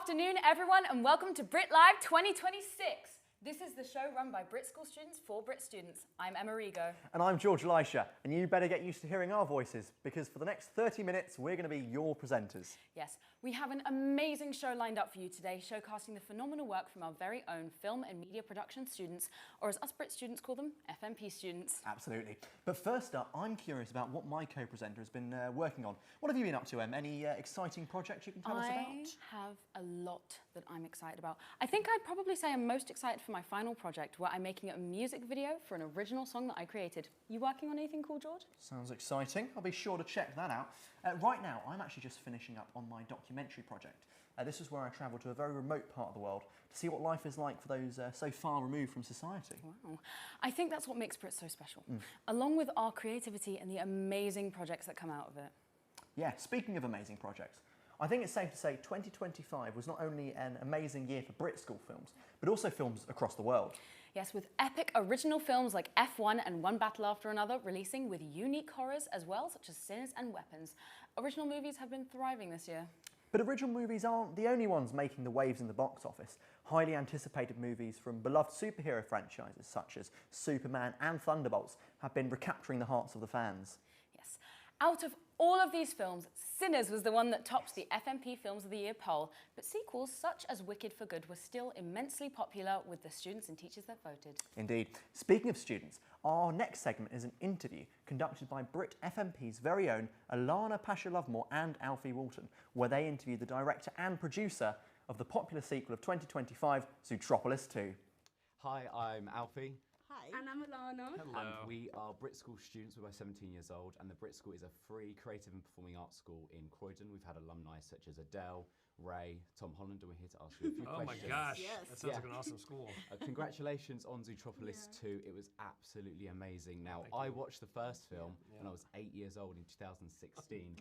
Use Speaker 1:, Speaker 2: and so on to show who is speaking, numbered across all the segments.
Speaker 1: afternoon, everyone, and welcome to BRIT Live 2026. This is the show run by BRIT School students for BRIT students. I'm Emma Rigo.
Speaker 2: And I'm George Elisha, and you better get used to hearing our voices, because for the next 30 minutes, we're going to be your presenters.
Speaker 1: Yes, we have an amazing show lined up for you today, showcasing the phenomenal work from our very own film and media production students, or as us BRIT students call them, FMP students.
Speaker 2: Absolutely. But first up, I'm curious about what my co-presenter has been working on. What have you been up to, Em? Any exciting projects you can tell us about?
Speaker 1: I have a lot that I'm excited about. I think I'd probably say I'm most excited for my final project, where I'm making a music video for an original song that I created. You working on anything cool, George?
Speaker 2: Sounds exciting. I'll be sure to check that out. Right now, I'm actually just finishing up on my documentary project. This is where I travel to a very remote part of the world to see what life is like for those so far removed from society.
Speaker 1: Wow. I think that's what makes BRIT so special, along with our creativity and the amazing projects that come out of it.
Speaker 2: Yeah, speaking of amazing projects, I think it's safe to say 2025 was not only an amazing year for BRIT School films, but also films across the world.
Speaker 1: Yes, with epic original films like Ep1 and One Battle After Another releasing with unique horrors as well, such as Sinners and Weapons. Original movies have been thriving this year.
Speaker 2: But original movies aren't the only ones making the waves in the box office. Highly anticipated movies from beloved superhero franchises such as Superman and Thunderbolts have been recapturing the hearts of the fans.
Speaker 1: Yes. Out of all of these films, Sinners was the one that topped the FMP Films of the Year poll, but sequels such as Wicked for Good were still immensely popular with the students and teachers that voted.
Speaker 2: Indeed. Speaking of students, our next segment is an interview conducted by BRIT FMP's very own Alana Pasha-Lovemore and Alfie Walton, where they interview the director and producer of the popular sequel of 2025, Zootropolis 2.
Speaker 3: Hi, I'm Alfie.
Speaker 4: Hi.
Speaker 5: And I'm Alana.
Speaker 3: Hello. And we are BRIT School students. We're both 17 years old, and the BRIT School is a free creative and performing arts school in Croydon. We've had alumni such as Adele, Ray, Tom Holland, and we're here to ask you a few questions.
Speaker 4: Oh my gosh,
Speaker 5: Yes.
Speaker 4: that sounds like an awesome school.
Speaker 3: Congratulations on Zootropolis 2. It was absolutely amazing. Now, I watched the first film when I was 8 years old in 2016,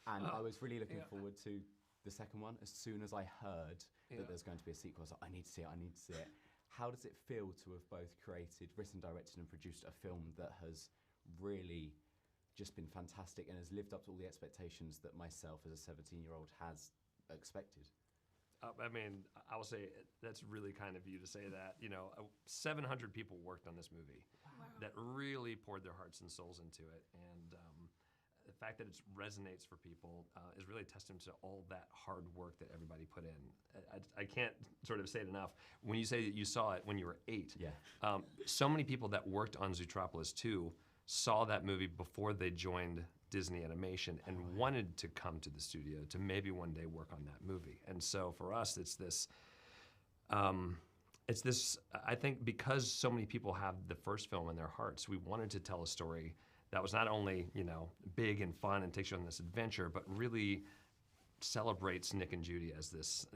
Speaker 3: and I was really looking forward to the second one. As soon as I heard that there's going to be a sequel, I was like, I need to see it, I need to see it. How does it feel to have both created, written, directed and produced a film that has really just been fantastic and has lived up to all the expectations that myself as a 17-year-old has expected?
Speaker 4: I mean, I will say that's really kind of you to say that. You know, 700 people worked on this movie that really poured their hearts and souls into it. And the fact that it resonates for people is really a testament to all that hard work that everybody put in. I can't sort of say it enough. When you say that you saw it when you were 8, so many people that worked on Zootropolis 2 saw that movie before they joined Disney Animation and wanted to come to the studio to maybe one day work on that movie. And so for us, it's this, I think because so many people have the first film in their hearts, we wanted to tell a story that was not only, you know, big and fun and takes you on this adventure, but really celebrates Nick and Judy as this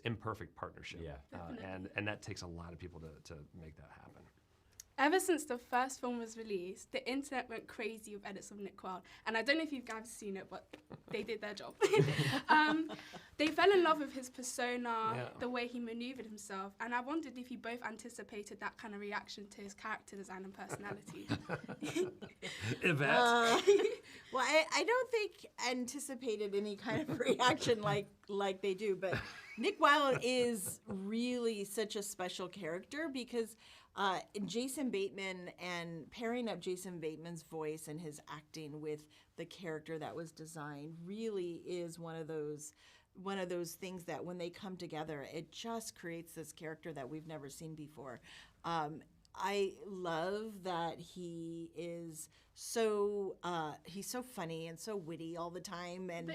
Speaker 4: imperfect partnership.
Speaker 3: Yeah.
Speaker 4: And that takes a lot of people to make that happen.
Speaker 5: Ever since the first film was released, the internet went crazy with edits of Nick Wilde. And I don't know if you guys have seen it, but they did their job. They fell in love with his persona, the way he maneuvered himself. And I wondered if you both anticipated that kind of reaction to his character design and personality.
Speaker 4: Yvette?
Speaker 6: Well, I don't think anticipated any kind of reaction like they do, but Nick Wilde is really such a special character because Jason Bateman, and pairing up Jason Bateman's voice and his acting with the character that was designed really is one of those things that when they come together, it just creates this character that we've never seen before. I love that he is he's so funny and so witty all the time, and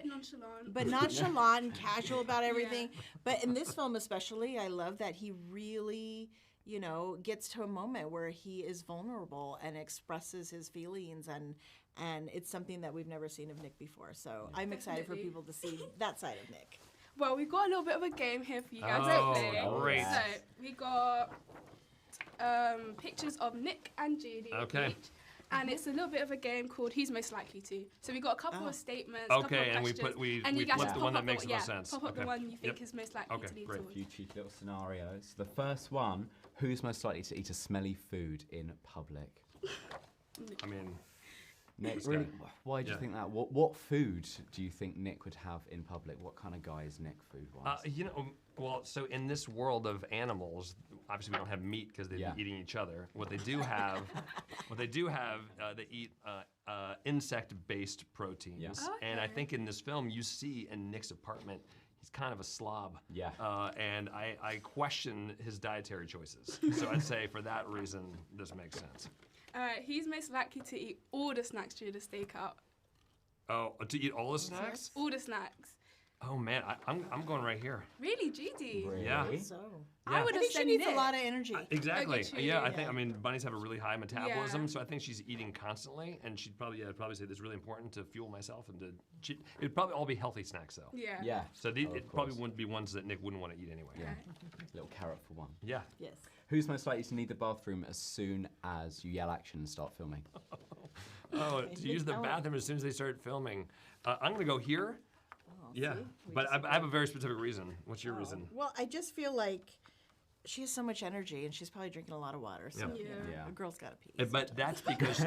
Speaker 5: But
Speaker 6: nonchalant and casual about everything. But in this film especially, I love that he really, you know, gets to a moment where he is vulnerable and expresses his feelings, and it's something that we've never seen of Nick before. So I'm excited for people to see that side of Nick.
Speaker 5: Well, we've got a little bit of a game here for you guys
Speaker 4: Oh,
Speaker 5: to play.
Speaker 4: great.
Speaker 5: So we got pictures of Nick and Judy each. And it's a little bit of a game called Who's Most Likely To. So we got a couple of statements, couple of
Speaker 4: And
Speaker 5: questions,
Speaker 4: we
Speaker 5: and you guys
Speaker 4: flip
Speaker 5: just
Speaker 4: the one
Speaker 5: pop
Speaker 4: that
Speaker 5: up
Speaker 4: makes the most sense.
Speaker 5: Pop up the one you think is most likely to lead
Speaker 4: great.
Speaker 5: towards.
Speaker 3: A few cheeky little scenarios. The first one, who's most likely to eat a smelly food in public?
Speaker 4: I mean,
Speaker 3: Next,
Speaker 4: Really?
Speaker 3: why do you
Speaker 4: Yeah.
Speaker 3: think that? What food do you think Nick would have in public? What kind of guy is Nick food-wise?
Speaker 4: Well, so in this world of animals, obviously we don't have meat because they'd
Speaker 3: Yeah.
Speaker 4: be eating each other. What they do have, they eat insect-based proteins.
Speaker 3: Yeah.
Speaker 4: And I
Speaker 5: Okay.
Speaker 4: think in this film, you see in Nick's apartment, he's kind of a slob.
Speaker 3: Yeah.
Speaker 4: And I question his dietary choices. So I'd say for that reason, this makes sense.
Speaker 5: He's most likely to eat all the snacks during the stakeout.
Speaker 4: Oh, to eat all the snacks?
Speaker 5: All the snacks.
Speaker 4: Oh man, I'm going right here.
Speaker 5: Really, Judy?
Speaker 3: Really?
Speaker 4: Yeah.
Speaker 6: So
Speaker 5: I would
Speaker 6: I
Speaker 5: have
Speaker 6: think she
Speaker 5: said
Speaker 6: needs
Speaker 5: Nick.
Speaker 6: a lot of energy.
Speaker 4: Exactly.
Speaker 5: Okay, true,
Speaker 4: Yeah, I
Speaker 5: yeah.
Speaker 4: think. I mean, bunnies have a really high metabolism,
Speaker 5: Yeah.
Speaker 4: so I think she's eating constantly, and she'd probably say this is really important to fuel myself and to. It'd probably all be healthy snacks though.
Speaker 5: Yeah.
Speaker 3: Yeah.
Speaker 4: So
Speaker 3: of
Speaker 4: it probably
Speaker 3: course.
Speaker 4: wouldn't be ones that Nick wouldn't want to eat anyway.
Speaker 3: Yeah. Little carrot for one.
Speaker 4: Yeah.
Speaker 6: Yes.
Speaker 3: Who's most likely to need the bathroom as soon as you yell action and start filming?
Speaker 4: Oh, to use the bathroom as soon as they start filming. I'm gonna go here. Yeah,
Speaker 6: see? We
Speaker 4: but
Speaker 6: just
Speaker 4: I have a very specific reason. What's your reason?
Speaker 6: Well, I just feel like she has so much energy, and she's probably drinking a lot of water. So
Speaker 5: Yeah.
Speaker 3: Yeah.
Speaker 6: a girl's got to pee.
Speaker 4: But that's because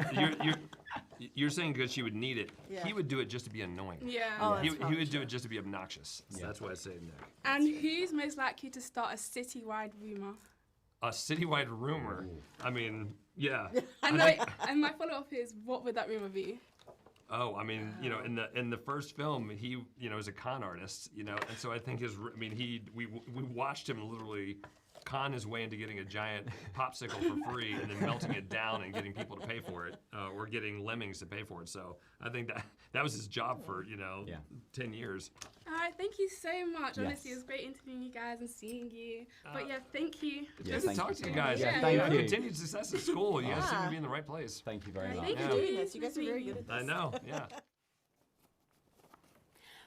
Speaker 4: you're saying because she would need it.
Speaker 6: Yeah.
Speaker 4: He would do it just to be annoying.
Speaker 5: Yeah.
Speaker 6: Oh,
Speaker 4: He
Speaker 6: that's
Speaker 4: would do
Speaker 6: probably
Speaker 4: it just to be obnoxious. So
Speaker 3: Yeah.
Speaker 4: that's why I say Nick.
Speaker 5: And who's most likely to start a citywide rumor?
Speaker 4: A citywide rumor. I mean, yeah.
Speaker 5: And my follow-up is, what would that rumor be?
Speaker 4: Oh, I mean, in the first film, he, is a con artist, and so I think we watched him literally con his way into getting a giant popsicle for free and then melting it down and getting people to pay for it, or getting lemmings to pay for it. So I think that was his job for 10 years.
Speaker 5: All right, thank you so much. Honestly,
Speaker 3: Yes.
Speaker 5: it was great interviewing you guys and seeing you. But yeah, thank you.
Speaker 3: Yeah,
Speaker 4: Good to
Speaker 3: thank
Speaker 4: talk
Speaker 3: you
Speaker 4: to you
Speaker 3: so much.
Speaker 4: guys.
Speaker 3: Yeah, thank you.
Speaker 4: Continued success at school. You guys seem to be in the right place.
Speaker 3: Thank you very
Speaker 6: Thank
Speaker 3: much.
Speaker 6: you for
Speaker 4: Yeah.
Speaker 6: doing this. You guys are very good at this.
Speaker 4: I know. Yeah.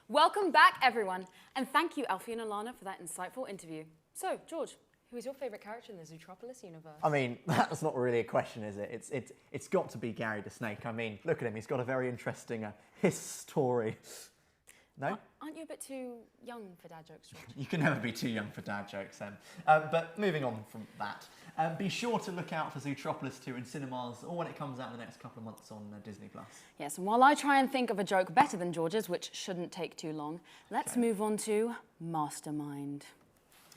Speaker 1: Welcome back, everyone, and thank you, Alfie and Alana, for that insightful interview. So, George, who is your favourite character in the Zootropolis universe?
Speaker 2: I mean, that's not really a question, is it? It's got to be Gary the Snake. I mean, look at him. He's got a very interesting his story. No?
Speaker 1: Aren't you a bit too young for dad jokes, George?
Speaker 2: You can never be too young for dad jokes, Em. But moving on from that, be sure to look out for Zootropolis 2 in cinemas or when it comes out in the next couple of months on Disney+.
Speaker 1: Yes, and while I try and think of a joke better than George's, which shouldn't take too long, let's move on to Mastermind.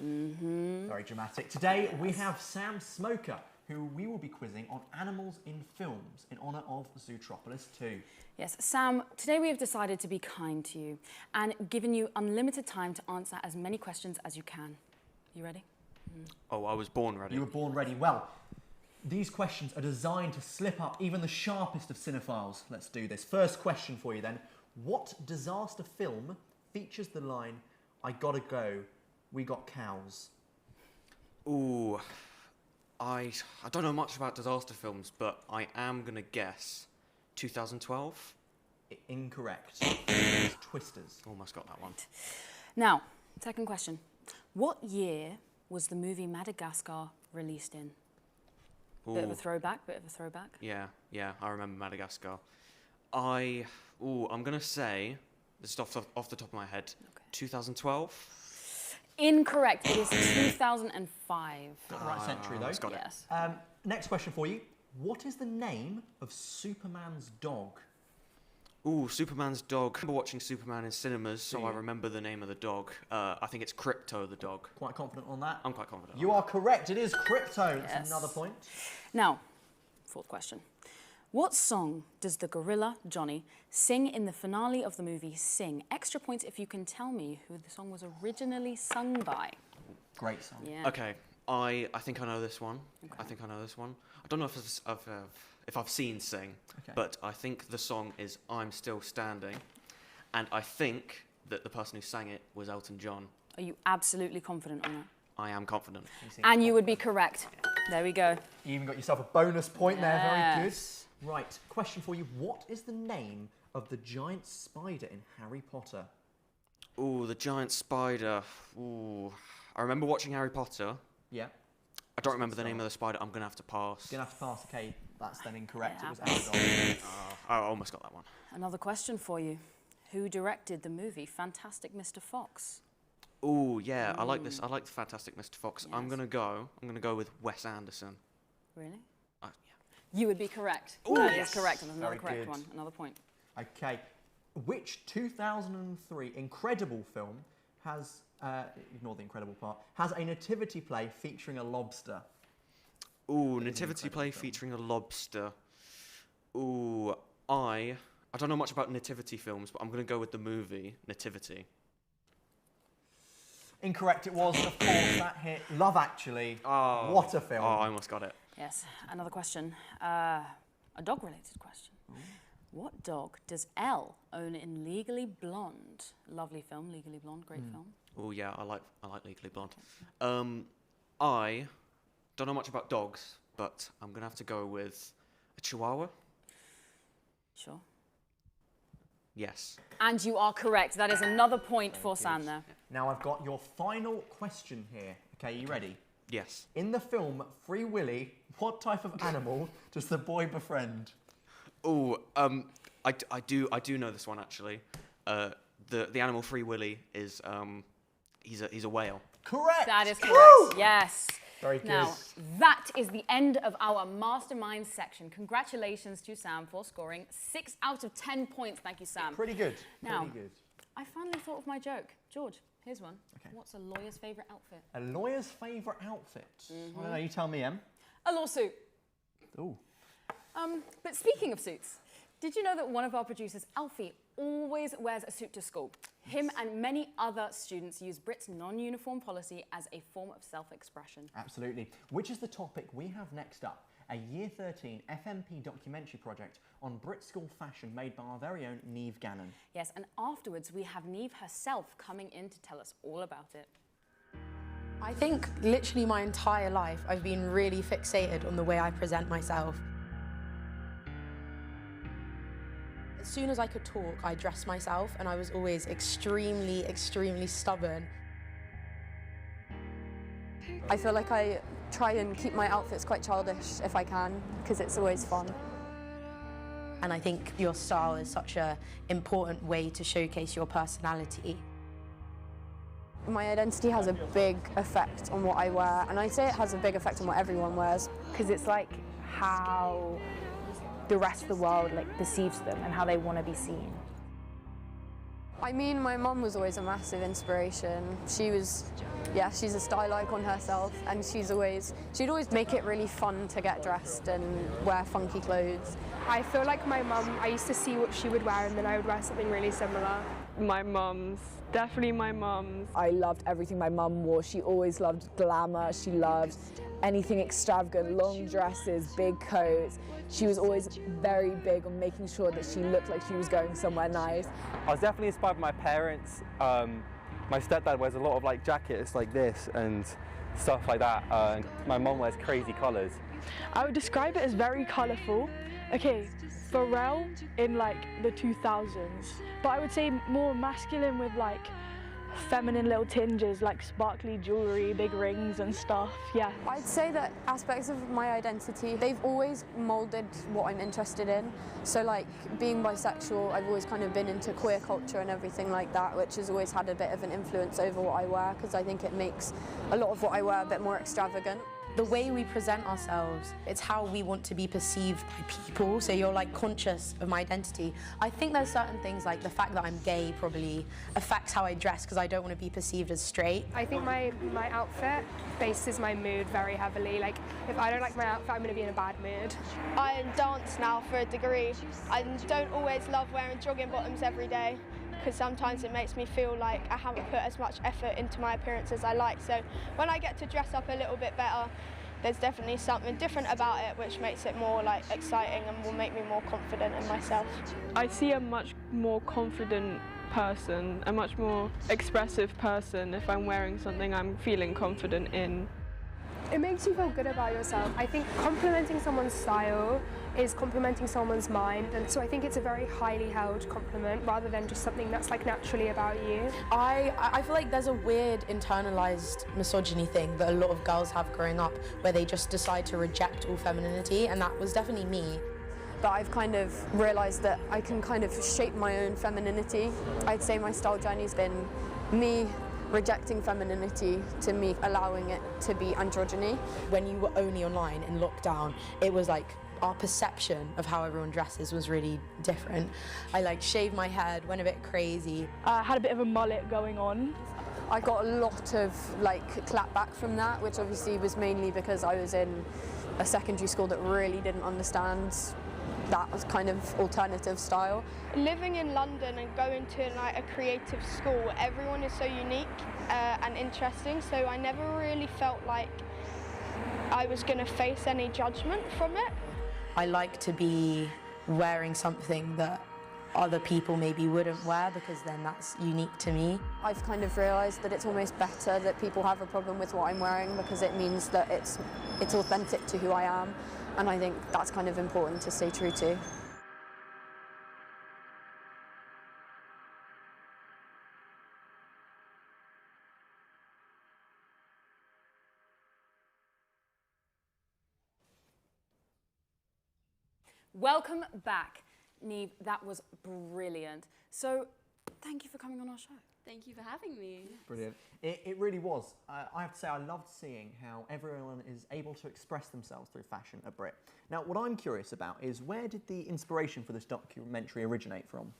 Speaker 2: Very dramatic. Today we have Sam Smoker, who we will be quizzing on animals in films in honour of Zootropolis 2.
Speaker 1: Yes, Sam, today we have decided to be kind to you and given you unlimited time to answer as many questions as you can. You ready?
Speaker 7: Oh, I was born ready.
Speaker 2: You were born ready. Well, these questions are designed to slip up even the sharpest of cinephiles. Let's do this. First question for you then. What disaster film features the line, "I gotta go, we got cows"?
Speaker 7: Ooh, I don't know much about disaster films, but I am gonna guess 2012.
Speaker 2: Incorrect. It's Twisters.
Speaker 7: Almost got that one.
Speaker 1: Now, second question. What year was the movie Madagascar released in? Bit of a
Speaker 7: Ooh,
Speaker 1: throwback.
Speaker 7: yeah, I remember Madagascar. I'm gonna say, this is off the top of my head, 2012.
Speaker 1: Incorrect. It is 2005.
Speaker 2: Got the right century though.
Speaker 7: almost got it.
Speaker 1: Yes.
Speaker 2: Next question for you. What is the name of Superman's dog?
Speaker 7: Ooh, Superman's dog. I remember watching Superman in cinemas, so
Speaker 2: Do
Speaker 7: I
Speaker 2: you?
Speaker 7: remember the name of the dog. I think it's Crypto the dog.
Speaker 2: Quite confident on that?
Speaker 7: I'm quite confident.
Speaker 2: You
Speaker 7: on
Speaker 2: are correct. It is Crypto. That's
Speaker 1: Yes.
Speaker 2: another point.
Speaker 1: Now, fourth question. What song does the gorilla Johnny sing in the finale of the movie Sing? Extra points if you can tell me who the song was originally sung by.
Speaker 2: Great song.
Speaker 1: Yeah.
Speaker 7: that. Okay, I think I know this one. I think I know this one. I don't know if I've seen Sing,
Speaker 2: Okay.
Speaker 7: but I think the song is "I'm Still Standing," and I think that the person who sang it was Elton John.
Speaker 1: Are you absolutely confident on that?
Speaker 7: I am confident.
Speaker 2: seem
Speaker 1: And you would be correct. There we go.
Speaker 2: You even got yourself a bonus point there. Very good.
Speaker 1: Yes.
Speaker 2: Right. Question for you. What is the name of the giant spider in Harry Potter?
Speaker 7: Ooh, the giant spider. Ooh, I remember watching Harry Potter.
Speaker 2: Yeah.
Speaker 7: I don't remember the name of the spider. I'm gonna have to pass.
Speaker 2: Gonna have to pass. Okay, that's then incorrect.
Speaker 1: Yeah.
Speaker 2: It was Aragorn.
Speaker 7: I almost got that one.
Speaker 1: Another question for you. Who directed the movie Fantastic Mr. Fox?
Speaker 7: Ooh, yeah, I like this. I like the Fantastic Mr. Fox. I'm
Speaker 1: Yes.
Speaker 7: gonna go with Wes Anderson.
Speaker 1: Really?
Speaker 7: Yeah.
Speaker 1: You would be correct. That is correct, and there's another
Speaker 2: Very
Speaker 1: correct
Speaker 2: good.
Speaker 1: one. Another point.
Speaker 2: Okay. Which 2003 Incredible film has, ignore the incredible part, has a nativity play featuring a lobster?
Speaker 7: Ooh, nativity play featuring a lobster. Ooh, I don't know much about nativity films, but I'm going to go with the movie Nativity.
Speaker 2: Incorrect, it was, of course, that hit Love Actually.
Speaker 7: Oh,
Speaker 2: What a film.
Speaker 7: Oh, I almost got it.
Speaker 1: Yes, another question. A dog-related question. What dog does Elle own in Legally Blonde? Lovely film, Legally Blonde, great film.
Speaker 7: Oh yeah, I like Legally Blonde. I don't know much about dogs, but I'm going to have to go with a Chihuahua.
Speaker 1: Sure.
Speaker 7: Yes.
Speaker 1: And you are correct. That is another point for Sam there.
Speaker 2: Now I've got your final question here. Okay, you ready?
Speaker 7: Yes.
Speaker 2: In the film Free Willy, what type of animal does the boy befriend?
Speaker 7: Oh, I do know this one actually. The animal Free Willy is he's a whale.
Speaker 2: Correct!
Speaker 1: That is correct.
Speaker 2: Woo!
Speaker 1: Yes.
Speaker 2: Very good.
Speaker 1: Now, that is the end of our Mastermind section. Congratulations to Sam for scoring 6 out of 10 points. Thank you, Sam.
Speaker 2: Pretty good.
Speaker 1: Now,
Speaker 2: Pretty good.
Speaker 1: I finally thought of my joke. George, here's one.
Speaker 2: Okay.
Speaker 1: What's a lawyer's favourite outfit?
Speaker 2: A lawyer's favourite outfit? I don't know, you tell me, Em.
Speaker 1: A lawsuit.
Speaker 2: Ooh.
Speaker 1: But speaking of suits, did you know that one of our producers, Alfie, always wears a suit to school? Him and many other students use BRIT's non-uniform policy as a form of self-expression.
Speaker 2: Absolutely. Which is the topic we have next up, a Year 13 FMP documentary project on BRIT School fashion made by our very own Niamh Gannon.
Speaker 1: Yes, and afterwards we have Niamh herself coming in to tell us all about it.
Speaker 8: I think literally my entire life I've been really fixated on the way I present myself. As soon as I could talk, I dressed myself, and I was always extremely, extremely stubborn.
Speaker 9: I feel like I try and keep my outfits quite childish if I can, because it's always fun.
Speaker 8: And I think your style is such an important way to showcase your personality.
Speaker 9: My identity has a big effect on what I wear, and I'd say it has a big effect on what everyone wears, because it's like how the rest of the world perceives them and how they want to be seen. I mean, my mum was always a massive inspiration. She's a style icon herself, and she'd always make it really fun to get dressed and wear funky clothes.
Speaker 10: I feel like my mum, I used to see what she would wear and then I would wear something really similar.
Speaker 11: My mum's, definitely my mum's.
Speaker 12: I loved everything my mum wore. She always loved glamour. She loved anything extravagant, long dresses, big coats. She was always very big on making sure that she looked like she was going somewhere nice.
Speaker 13: I was definitely inspired by my parents. My stepdad wears a lot of jackets like this and stuff like that. My mum wears crazy colours.
Speaker 11: I would describe it as very colourful. Okay, Pharrell in the 2000s, but I would say more masculine with feminine little tinges, like sparkly jewellery, big rings and stuff, yeah.
Speaker 9: I'd say that aspects of my identity, they've always moulded what I'm interested in. So being bisexual, I've always kind of been into queer culture and everything like that, which has always had a bit of an influence over what I wear, because I think it makes a lot of what I wear a bit more extravagant.
Speaker 8: The way we present ourselves, it's how we want to be perceived by people, so you're conscious of my identity. I think there's certain things the fact that I'm gay probably affects how I dress, because I don't want to be perceived as straight.
Speaker 10: I think my outfit bases my mood very heavily. If I don't like my outfit, I'm going to be in a bad mood.
Speaker 14: I dance now for a degree. I don't always love wearing jogging bottoms every day, because sometimes it makes me feel like I haven't put as much effort into my appearance as I like. So when I get to dress up a little bit better, there's definitely something different about it, which makes it more exciting and will make me more confident in myself.
Speaker 11: I see a much more confident person, a much more expressive person if I'm wearing something I'm feeling confident in.
Speaker 10: It makes you feel good about yourself. I think complimenting someone's style is complimenting someone's mind, and so I think it's a very highly held compliment rather than just something that's naturally about you.
Speaker 8: I feel like there's a weird internalized misogyny thing that a lot of girls have growing up, where they just decide to reject all femininity, and that was definitely me.
Speaker 9: But I've kind of realised that I can kind of shape my own femininity. I'd say my style journey's been me rejecting femininity to me allowing it to be androgyny.
Speaker 8: When you were only online in lockdown, it was our perception of how everyone dresses was really different. I like shaved my head, went a bit crazy.
Speaker 11: I had a bit of a mullet going on.
Speaker 9: I got a lot of like clapback from that, which obviously was mainly because I was in a secondary school that really didn't understand that kind of alternative style.
Speaker 14: Living in London and going to like a creative school, everyone is so unique and interesting, so I never really felt like I was going to face any judgment from it.
Speaker 8: I like to be wearing something that other people maybe wouldn't wear because then that's unique to me.
Speaker 9: I've kind of realised that it's almost better that people have a problem with what I'm wearing because it means that it's authentic to who I am, and I think that's kind of important to stay true to.
Speaker 1: Welcome back. Neve, that was brilliant. So, thank you for coming on our show.
Speaker 15: Thank you for having me.
Speaker 2: Brilliant. It really was. I have to say, I loved seeing how everyone is able to express themselves through fashion at BRIT. Now, what I'm curious about is where did the inspiration for this documentary originate from?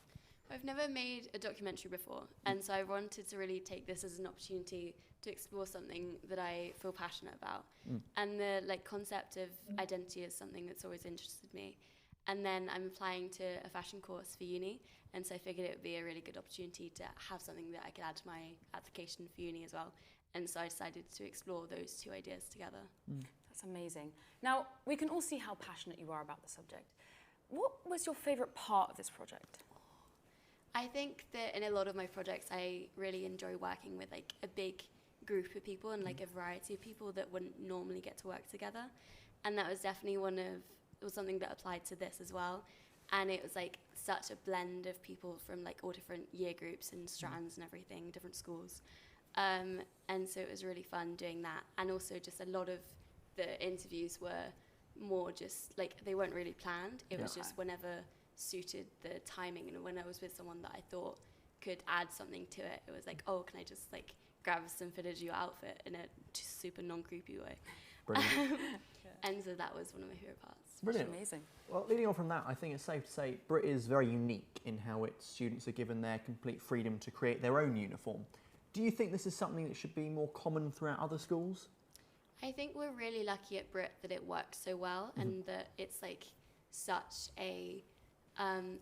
Speaker 15: I've never made a documentary before, and so I wanted to really take this as an opportunity to explore something that I feel passionate about. And the concept of identity is something that's always interested me. And then I'm applying to a fashion course for uni, and so I figured it would be a really good opportunity to have something that I could add to my application for uni as well. And so I decided to explore those two ideas together.
Speaker 1: That's amazing. Now, we can all see how passionate you are about the subject. What was your favourite part of this project?
Speaker 15: I think that in a lot of my projects, I really enjoy working with a big group of people and a variety of people that wouldn't normally get to work together. And that was definitely it was something that applied to this as well. And it was such a blend of people from all different year groups and strands and everything, different schools. And so it was really fun doing that. And also just a lot of the interviews were more just they weren't really planned. It was just whenever suited the timing, and when I was with someone that I thought could add something to it, it was oh, can I just grab some footage of your outfit in a just super non-creepy way.
Speaker 2: Brilliant.
Speaker 15: And so that was one of my favourite parts.
Speaker 2: Brilliant.
Speaker 1: Amazing.
Speaker 2: Well, leading on from that, I think it's safe to say BRIT is very unique in how its students are given their complete freedom to create their own uniform. Do you think this is something that should be more common throughout other schools?
Speaker 15: I think we're really lucky at BRIT that it works so well and that it's such a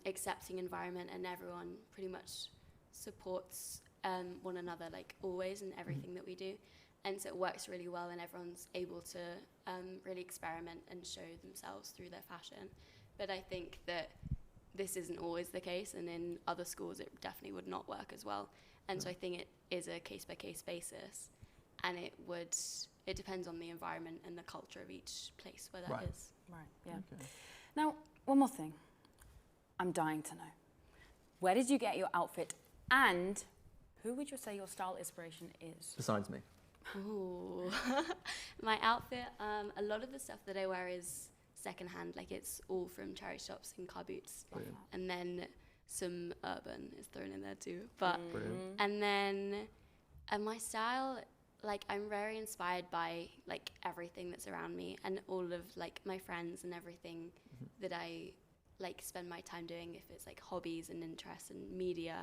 Speaker 15: accepting environment, and everyone pretty much supports one another always in everything that we do. And so it works really well, and everyone's able to really experiment and show themselves through their fashion. But I think that this isn't always the case, and in other schools it definitely would not work as well. And so I think it is a case-by-case basis, and it depends on the environment and the culture of each place where that is.
Speaker 1: Right, yeah. Okay. Now, one more thing. I'm dying to know. Where did you get your outfit, and who would you say your style inspiration is?
Speaker 2: Besides me.
Speaker 15: Ooh. My outfit, a lot of the stuff that I wear is secondhand, it's all from charity shops and car boots.
Speaker 2: Brilliant.
Speaker 15: And then some urban is thrown in there too. But and then my style, I'm very inspired by everything that's around me and all of my friends and everything that I spend my time doing, if it's hobbies and interests and media,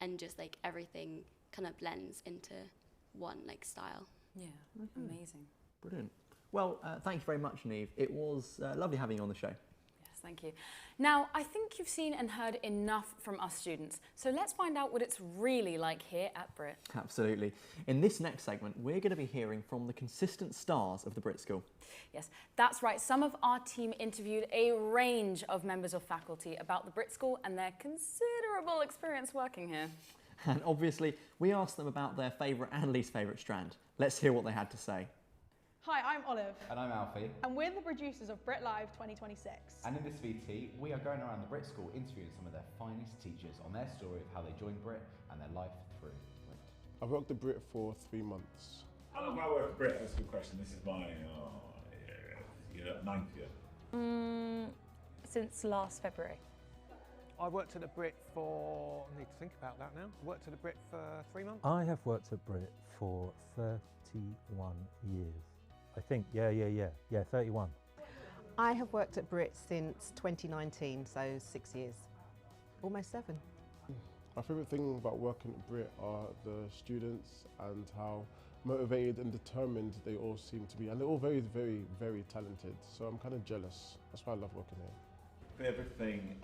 Speaker 15: and just everything kind of blends into one style.
Speaker 1: Yeah, amazing.
Speaker 2: Brilliant. Well, thank you very much, Neve. It was lovely having you on the show.
Speaker 1: Yes, thank you. Now, I think you've seen and heard enough from us students, so let's find out what it's really like here at BRIT.
Speaker 2: Absolutely. In this next segment, we're going to be hearing from the consistent stars of the BRIT School.
Speaker 1: Yes, that's right. Some of our team interviewed a range of members of faculty about the BRIT School and their considerable experience working here.
Speaker 2: And obviously, we asked them about their favourite and least favourite strand. Let's hear what they had to say.
Speaker 16: Hi, I'm Olive.
Speaker 3: And I'm Alfie.
Speaker 16: And we're the producers of BRIT Live 2026.
Speaker 3: And in this VT, we are going around the BRIT School interviewing some of their finest teachers on their story of how they joined BRIT and their life through BRIT.
Speaker 17: I've worked at BRIT for 3 months.
Speaker 18: How long have I worked at BRIT? That's a good question. This is my 9th year.
Speaker 19: Since last February.
Speaker 20: I worked at the BRIT for, I need to think about that now, worked at the BRIT for 3 months.
Speaker 21: I have worked at BRIT for 31 years. I think, yeah, 31.
Speaker 5: I have worked at BRIT since 2019, so 6 years, almost 7.
Speaker 17: My favourite thing about working at BRIT are the students and how motivated and determined they all seem to be. And they're all very, very, very talented. So I'm kind of jealous. That's why I love working here.
Speaker 18: Favourite thing?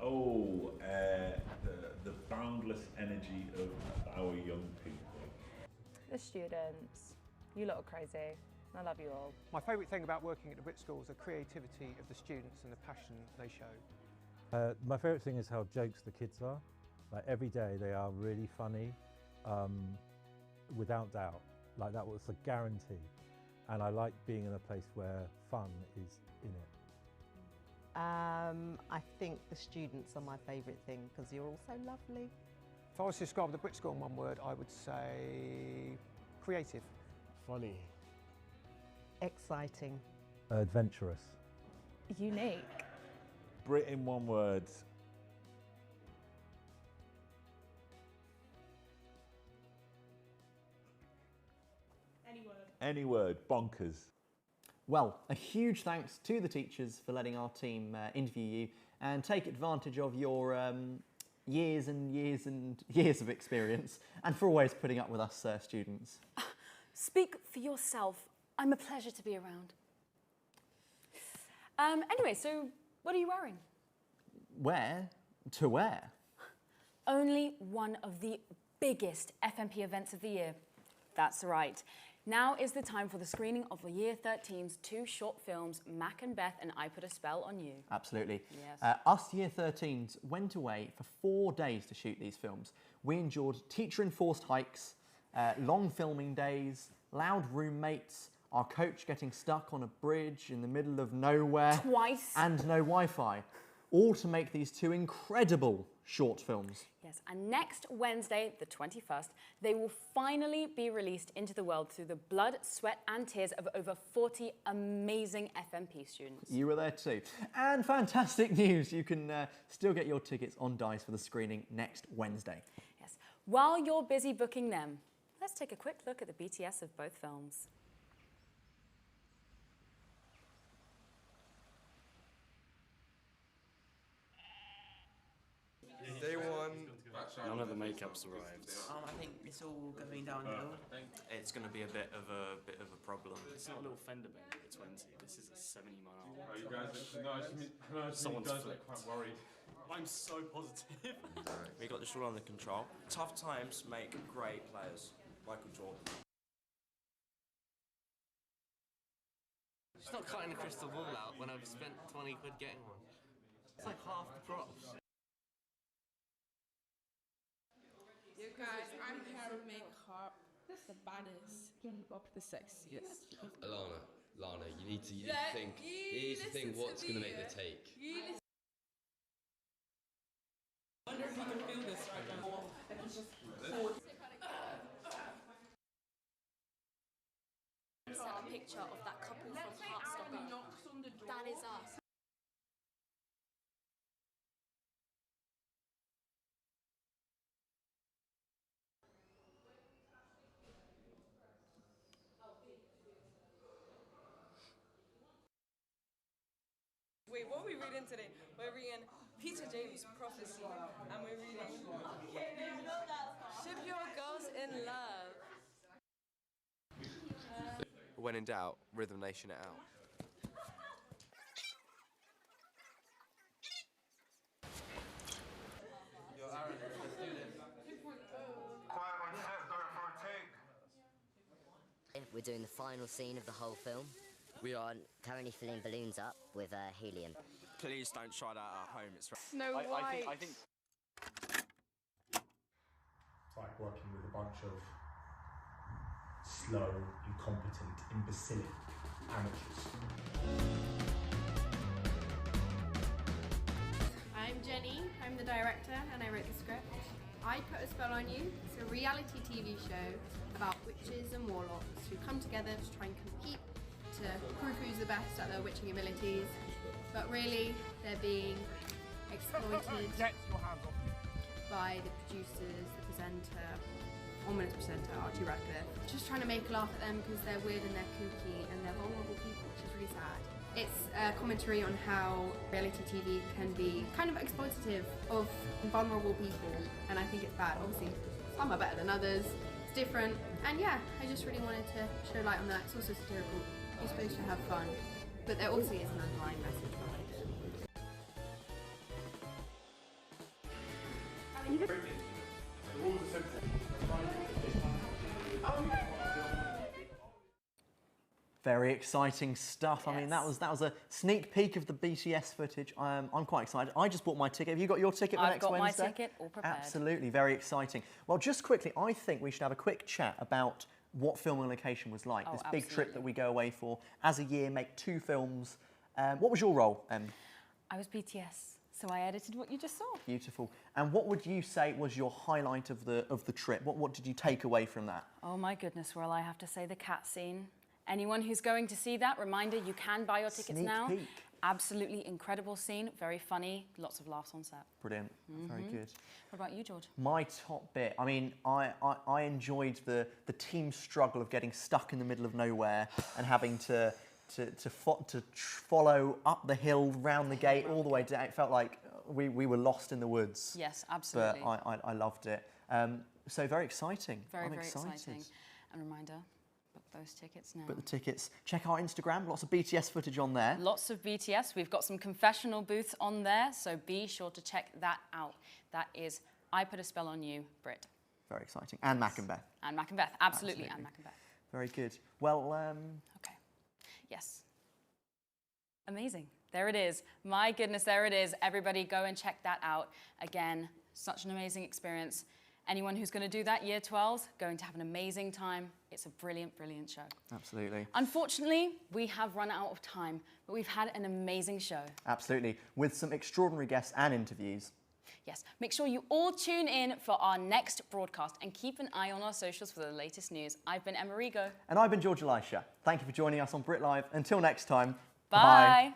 Speaker 18: The boundless energy of our young people.
Speaker 19: The students. You lot are crazy. I love you all.
Speaker 20: My favourite thing about working at the BRIT School is the creativity of the students and the passion they show.
Speaker 21: My favourite thing is how jokes the kids are. Like every day they are really funny, without doubt. Like that was a guarantee. And I like being in a place where fun is in it.
Speaker 5: I think the students are my favourite thing because you're all so lovely.
Speaker 20: If I was to describe the BRIT School in one word, I would say creative.
Speaker 17: Funny.
Speaker 5: Exciting.
Speaker 21: Adventurous.
Speaker 19: Unique.
Speaker 18: BRIT in one word. Any word. Bonkers.
Speaker 2: Well, a huge thanks to the teachers for letting our team interview you and take advantage of your years and years and years of experience and for always putting up with us students.
Speaker 1: Speak for yourself. I'm a pleasure to be around. Anyway, so what are you wearing?
Speaker 2: Where to wear?
Speaker 1: Only one of the biggest FMP events of the year. That's right. Now is the time for the screening of the Year 13's 2 short films, Mac and Beth and I Put a Spell on You.
Speaker 2: Absolutely.
Speaker 1: Yes.
Speaker 2: Us Year 13s went away for 4 days to shoot these films. We endured teacher-enforced hikes, long filming days, loud roommates, our coach getting stuck on a bridge in the middle of nowhere.
Speaker 1: Twice.
Speaker 2: And no Wi-Fi. All to make these 2 incredible short films.
Speaker 1: Yes, and next Wednesday, the 21st, they will finally be released into the world through the blood, sweat and tears of over 40 amazing FMP students.
Speaker 2: You were there too. And fantastic news, you can still get your tickets on DICE for the screening next Wednesday.
Speaker 1: Yes, while you're busy booking them, let's take a quick look at the BTS of both films.
Speaker 22: Day 1, none of the makeup's arrived.
Speaker 23: I think it's all going downhill. It's going to be a bit of a problem.
Speaker 22: It's not a little fender bender at 20. This is a 70-mile.
Speaker 24: Oh, you guys,
Speaker 22: Someone's
Speaker 24: you guys
Speaker 22: flipped.
Speaker 24: look quite worried.
Speaker 22: I'm so positive.
Speaker 23: We got this all under control. Tough times make great players. Michael Jordan.
Speaker 25: It's not cutting a crystal ball out when I've spent 20 quid getting one. It's like half the props.
Speaker 26: You guys, I'm hair and makeup. That's the baddest. Lollipop, the sexiest.
Speaker 27: Lana, you need to think. You need to think what's going to make the take.
Speaker 26: I wonder if you can feel this right now.
Speaker 15: Sent a picture of that couple from Heartstopper. That is us.
Speaker 26: Wait, what are we reading today? We're reading Peter James' Prophecy, and we're reading Ship Your Girls in Love.
Speaker 28: When in doubt, Rhythm Nation it out.
Speaker 29: We're doing the final scene of the whole film. We are currently filling balloons up with helium.
Speaker 23: Please don't try that at home. It's
Speaker 26: No way.
Speaker 23: I think
Speaker 30: It's like working with a bunch of slow, incompetent, imbecilic amateurs.
Speaker 31: I'm Jenny, I'm the director and I wrote the script. I Put a Spell on You. It's a reality TV show about witches and warlocks who come together to try and compete to prove who's the best at their witching abilities. But really, they're being exploited by the producers, the presenter, ominous presenter, Archie Radcliffe. Just trying to make a laugh at them because they're weird and they're kooky and they're vulnerable people, which is really sad. It's a commentary on how reality TV can be kind of exploitative of vulnerable people, and I think it's bad. Obviously, some are better than others. It's different, and yeah, I just really wanted to show light on that. It's also satirical. You're supposed to have fun, but there obviously is an underlying message behind it.
Speaker 2: Very exciting stuff. I mean, that was a sneak peek of the BTS footage. I'm quite excited. I just bought my ticket. Have you got your ticket for next Wednesday?
Speaker 1: I've got my ticket all prepared.
Speaker 2: Absolutely, very exciting. Well, just quickly, I think we should have a quick chat about what filming location was like. This big trip that we go away for as a year, make 2 films. What was your role, Em?
Speaker 1: I was BTS, so I edited what you just saw.
Speaker 2: Beautiful. And what would you say was your highlight of the trip? What did you take away from that?
Speaker 1: Oh my goodness, well, I have to say the cat scene. Anyone who's going to see that, reminder, you can buy your tickets now.
Speaker 2: Sneak peek.
Speaker 1: Absolutely incredible scene, very funny, lots of laughs on set.
Speaker 2: Brilliant, very good.
Speaker 1: What about you, George?
Speaker 2: My top bit, I mean, I enjoyed the team struggle of getting stuck in the middle of nowhere and having to follow up the hill, round the gate, all the way down. It felt like we were lost in the woods.
Speaker 1: Yes, absolutely.
Speaker 2: But I loved it. So very exciting.
Speaker 1: Very,
Speaker 2: I'm
Speaker 1: very
Speaker 2: excited.
Speaker 1: exciting. And reminder, book those tickets now.
Speaker 2: Book the tickets. Check our Instagram, lots of BTS footage on there.
Speaker 1: Lots of BTS. We've got some confessional booths on there, so be sure to check that out. That is I Put a Spell on You, BRIT.
Speaker 2: Very exciting. And Mac and Beth.
Speaker 1: And Mac and Beth, absolutely. And Mac and Beth.
Speaker 2: Very good. Well,
Speaker 1: okay. Yes. Amazing. There it is. My goodness, there it is. Everybody go and check that out. Again, such an amazing experience. Anyone who's going to do that, Year 12's, going to have an amazing time. It's a brilliant, brilliant show.
Speaker 2: Absolutely.
Speaker 1: Unfortunately, we have run out of time, but we've had an amazing show.
Speaker 2: Absolutely. With some extraordinary guests and interviews.
Speaker 1: Yes, make sure you all tune in for our next broadcast and keep an eye on our socials for the latest news. I've been Emma Rigo.
Speaker 2: And I've been George Elisha. Thank you for joining us on BRIT Live. Until next time,
Speaker 1: bye.